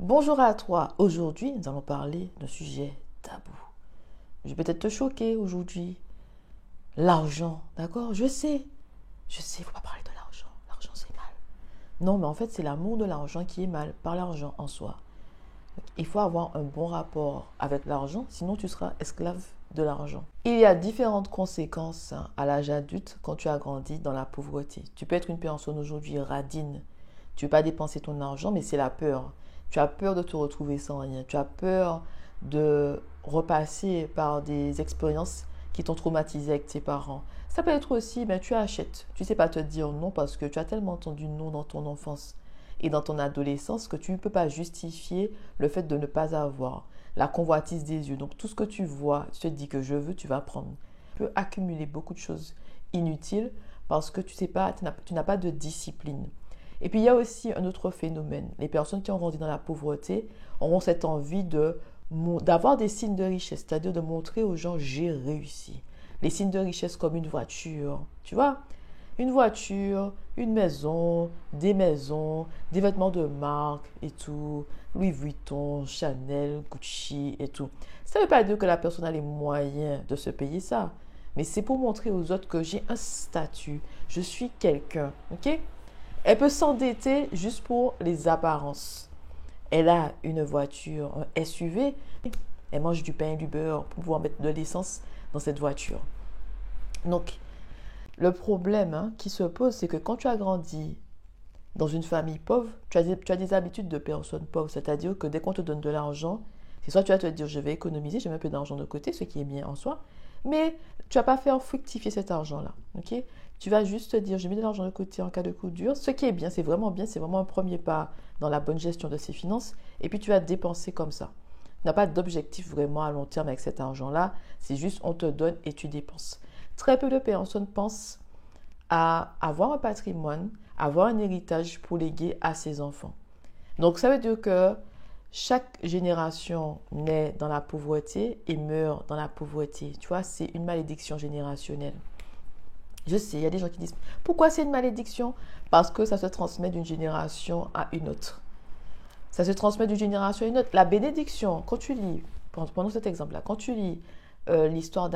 Bonjour à toi. Aujourd'hui, nous allons parler d'un sujet tabou. Je vais peut-être te choquer aujourd'hui. L'argent, d'accord? Je sais, il ne faut pas parler de l'argent. L'argent, c'est mal. Non, mais en fait, c'est l'amour de l'argent qui est mal, pas l'argent en soi. Il faut avoir un bon rapport avec l'argent, sinon tu seras esclave de l'argent. Il y a différentes conséquences à l'âge adulte quand tu as grandi dans la pauvreté. Tu peux être une personne aujourd'hui radine. Tu ne veux pas dépenser ton argent, mais c'est la peur. Tu as peur de te retrouver sans rien. Tu as peur de repasser par des expériences qui t'ont traumatisé avec tes parents. Ça peut être aussi, tu achètes. Tu ne sais pas te dire non parce que tu as tellement entendu non dans ton enfance et dans ton adolescence que tu ne peux pas justifier le fait de ne pas avoir. La convoitise des yeux. Donc tout ce que tu vois, tu te dis que je veux, tu vas prendre. Tu peux accumuler beaucoup de choses inutiles parce que tu sais pas, tu n'as pas de discipline. Et puis il y a aussi un autre phénomène. Les personnes qui ont grandi dans la pauvreté auront cette envie d'avoir des signes de richesse, c'est-à-dire de montrer aux gens j'ai réussi. Les signes de richesse comme une voiture, tu vois, une voiture, une maison, des vêtements de marque et tout, Louis Vuitton, Chanel, Gucci et tout. Ça ne veut pas dire que la personne a les moyens de se payer ça, mais c'est pour montrer aux autres que j'ai un statut, je suis quelqu'un, ok? Elle peut s'endetter juste pour les apparences. Elle a une voiture, un SUV, elle mange du pain et du beurre pour pouvoir mettre de l'essence dans cette voiture. Donc, le problème qui se pose, c'est que quand tu as grandi dans une famille pauvre, tu as des habitudes de personnes pauvres. C'est-à-dire que dès qu'on te donne de l'argent, c'est soit tu vas te dire je vais économiser, je mets un peu d'argent de côté, ce qui est bien en soi, mais tu ne vas pas faire fructifier cet argent-là. Okay? Tu vas juste te dire je mets de l'argent de côté en cas de coup dur. Ce qui est bien, c'est vraiment un premier pas dans la bonne gestion de ses finances. Et puis tu vas dépenser comme ça. Tu n'as pas d'objectif vraiment à long terme avec cet argent-là. C'est juste on te donne et tu dépenses. Très peu de personnes pensent à avoir un patrimoine, avoir un héritage pour léguer à ses enfants. Donc ça veut dire que chaque génération naît dans la pauvreté et meurt dans la pauvreté. Tu vois, c'est une malédiction générationnelle. Je sais, il y a des gens qui disent pourquoi c'est une malédiction? Parce que ça se transmet d'une génération à une autre. Ça se transmet d'une génération à une autre. La bénédiction, quand tu lis, prenons cet exemple-là, quand tu lis l'histoire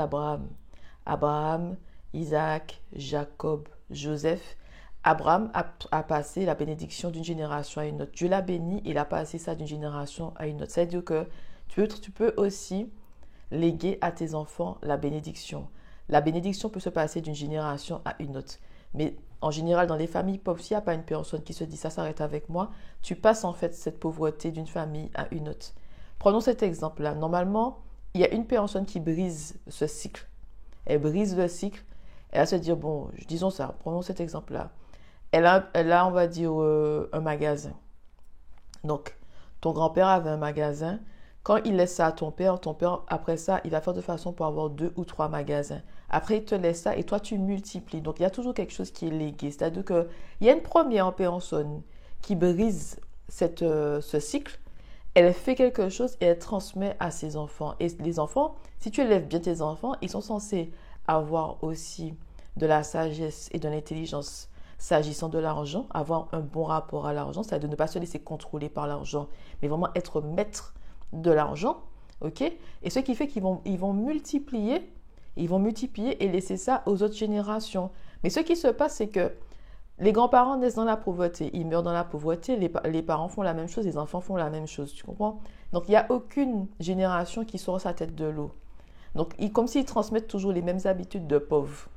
Abraham, Isaac, Jacob, Joseph, Abraham a passé la bénédiction d'une génération à une autre. Dieu l'a béni, il a passé ça d'une génération à une autre. C'est-à-dire que tu peux aussi léguer à tes enfants la bénédiction. La bénédiction peut se passer d'une génération à une autre. Mais en général, dans les familles pauvres, s'il n'y a pas une personne qui se dit ça s'arrête avec moi, tu passes en fait cette pauvreté d'une famille à une autre. Prenons cet exemple-là. Normalement, il y a une personne qui brise ce cycle. Elle brise le cycle. Elle va se dire, bon, disons ça, prenons cet exemple-là. Elle a, on va dire, un magasin. Donc, ton grand-père avait un magasin. Quand il laisse ça à ton père, après ça, il va faire de façon pour avoir 2 ou 3 magasins. Après, il te laisse ça et toi, tu multiplies. Donc, il y a toujours quelque chose qui est légué. C'est-à-dire qu'il y a une première personne qui brise ce cycle. Elle fait quelque chose et elle transmet à ses enfants. Et les enfants, si tu élèves bien tes enfants, ils sont censés avoir aussi de la sagesse et de l'intelligence s'agissant de l'argent, avoir un bon rapport à l'argent, c'est-à-dire de ne pas se laisser contrôler par l'argent, mais vraiment être maître de l'argent, ok? Et ce qui fait qu'ils vont multiplier et laisser ça aux autres générations. Mais ce qui se passe, c'est que les grands-parents naissent dans la pauvreté, ils meurent dans la pauvreté, les parents font la même chose, les enfants font la même chose, tu comprends? Donc, il n'y a aucune génération qui sort sa tête de l'eau. Donc, comme s'ils transmettent toujours les mêmes habitudes de pauvres.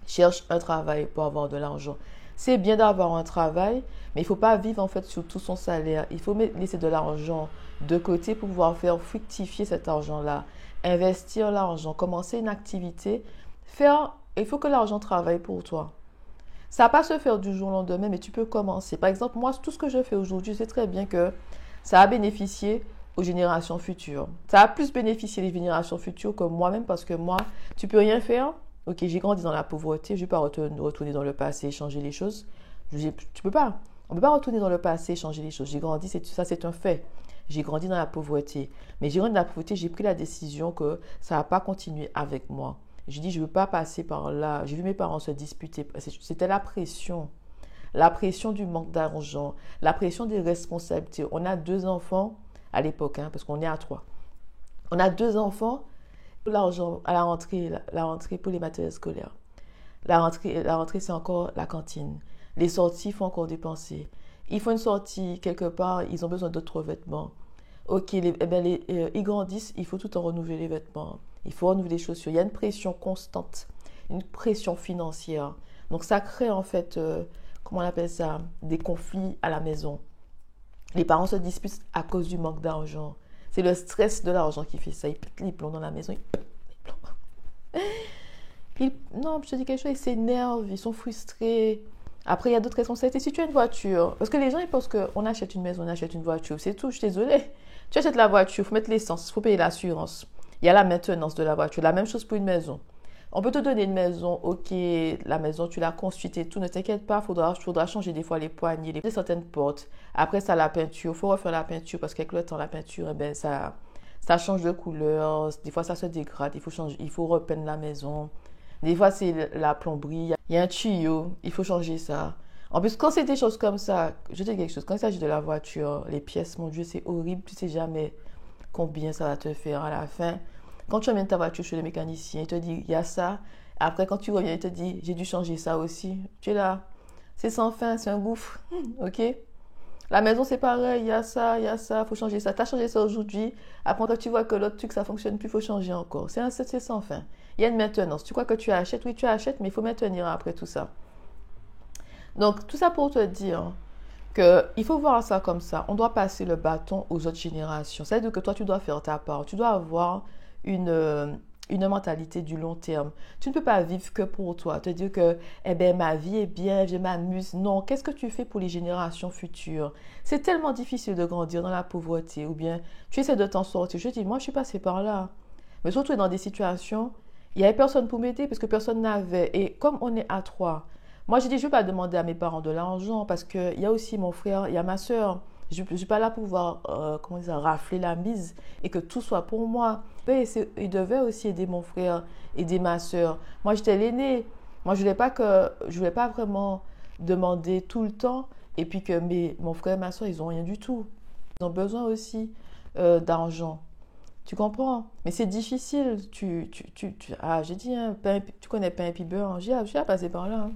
Cherche un travail pour avoir de l'argent. C'est bien d'avoir un travail, mais il ne faut pas vivre en fait sur tout son salaire. Il faut laisser de l'argent de côté pour pouvoir faire fructifier cet argent-là. Investir l'argent, commencer une activité. Il faut que l'argent travaille pour toi. Ça ne va pas se faire du jour au lendemain, mais tu peux commencer. Par exemple, moi, tout ce que je fais aujourd'hui, je sais très bien que ça a bénéficié aux générations futures. Ça a plus bénéficié les générations futures que moi-même parce que moi, tu ne peux rien faire. Ok, j'ai grandi dans la pauvreté, je ne vais pas retourner dans le passé et changer les choses. Tu ne peux pas. On ne peut pas retourner dans le passé et changer les choses. J'ai grandi, ça c'est un fait. J'ai grandi dans la pauvreté. Mais j'ai grandi dans la pauvreté, j'ai pris la décision que ça ne va pas continuer avec moi. J'ai dit, je ne veux pas passer par là. J'ai vu mes parents se disputer. C'était la pression. la pression du manque d'argent, la pression des responsabilités. On a 2 enfants à l'époque, hein, parce qu'on est à 3. On a 2 enfants, l'argent à la rentrée pour les matériels scolaires. La rentrée, c'est encore la cantine. Les sorties, il faut encore dépenser. Ils font une sortie quelque part, ils ont besoin d'autres vêtements. Ok, ils grandissent, il faut tout le temps renouveler les vêtements. Il faut renouveler les chaussures. Il y a une pression constante, une pression financière. Donc ça crée en fait, comment on appelle ça, des conflits à la maison. Les parents se disputent à cause du manque d'argent. C'est le stress de l'argent qui fait ça. Ils pètent les plombs dans la maison, ils pètent les plombs. Non, je te dis quelque chose, ils s'énervent, ils sont frustrés. Après, il y a d'autres responsabilités. Si tu as une voiture, parce que les gens, ils pensent qu'on achète une maison, on achète une voiture, c'est tout, je suis désolée. Tu achètes la voiture, il faut mettre l'essence, il faut payer l'assurance. Il y a la maintenance de la voiture, la même chose pour une maison. On peut te donner une maison, ok, la maison, tu l'as construite et tout, ne t'inquiète pas, faudra changer des fois les poignées, certaines portes. Après, ça, la peinture, il faut refaire la peinture parce qu'avec le temps, la peinture, eh ben, ça change de couleur, des fois, ça se dégrade, il faut repeindre la maison. Des fois, c'est la plomberie, il y a un tuyau, il faut changer ça. En plus, quand c'est des choses comme ça, je te dis quelque chose, quand il s'agit de la voiture, les pièces, mon Dieu, c'est horrible, tu sais jamais combien ça va te faire à la fin. Quand tu amènes ta voiture chez le mécanicien, il te dit, il y a ça. Après, quand tu reviens, il te dit, j'ai dû changer ça aussi. Tu es là, c'est sans fin, c'est un gouffre, ok? La maison, c'est pareil, il y a ça, il faut changer ça. Tu as changé ça aujourd'hui. Après, quand tu vois que l'autre truc, ça ne fonctionne plus, il faut changer encore. C'est sans fin. Il y a une maintenance. Tu crois que tu achètes, oui, tu achètes, mais il faut maintenir après tout ça. Donc, tout ça pour te dire qu'il faut voir ça comme ça. On doit passer le bâton aux autres générations. C'est-à-dire que toi, tu dois faire ta part. Tu dois avoir une mentalité du long terme. Tu ne peux pas vivre que pour toi. Te dire que, eh ben, ma vie est bien, je m'amuse. Non, qu'est-ce que tu fais pour les générations futures? C'est tellement difficile de grandir dans la pauvreté ou bien tu essaies de t'en sortir. Je dis, moi, je suis passée par là. Mais surtout dans des situations, il n'y avait personne pour m'aider parce que personne n'avait. Et comme on est à 3, moi, j'ai dit, je ne vais pas demander à mes parents de l'argent parce qu'il y a aussi mon frère, il y a ma soeur. Je ne suis pas là pour pouvoir comment dire, rafler la mise et que tout soit pour moi. Il devait aussi aider mon frère, aider ma soeur. Moi, j'étais l'aînée. Moi, je voulais pas vraiment demander tout le temps et puis que mon frère et ma soeur, ils n'ont rien du tout. Ils ont besoin aussi d'argent. Tu comprends? Mais c'est difficile. J'ai dit, hein, tu connais pain et puis beurre. J'ai passé par là. Hein.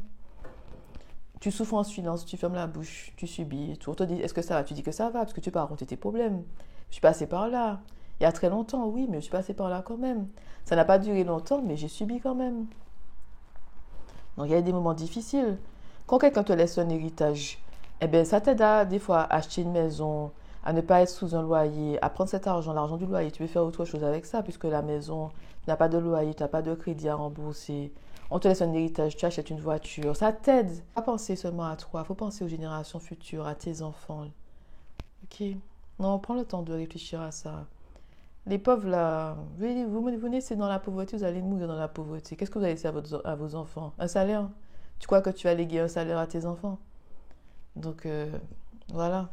Tu souffres en silence, tu fermes la bouche, tu subis. On te dit, est-ce que ça va? Tu dis que ça va parce que tu peux raconter tes problèmes. Je suis passée par là. Il y a très longtemps, oui, mais je suis passée par là quand même. Ça n'a pas duré longtemps, mais j'ai subi quand même. Donc, il y a des moments difficiles. Quand quelqu'un te laisse un héritage, eh bien, ça t'aide à, des fois, à acheter une maison, à ne pas être sous un loyer, à prendre cet argent, l'argent du loyer. Tu peux faire autre chose avec ça, puisque la maison, tu n'as pas de loyer, tu n'as pas de crédit à rembourser. On te laisse un héritage, tu achètes une voiture. Ça t'aide. Pas penser seulement à toi. Il faut penser aux générations futures, à tes enfants. Ok? Non, prends le temps de réfléchir à ça. Les pauvres, là, vous naissez dans la pauvreté, vous allez mourir dans la pauvreté. Qu'est-ce que vous allez laisser à vos enfants? Un salaire? Tu crois que tu vas léguer un salaire à tes enfants? Donc, voilà.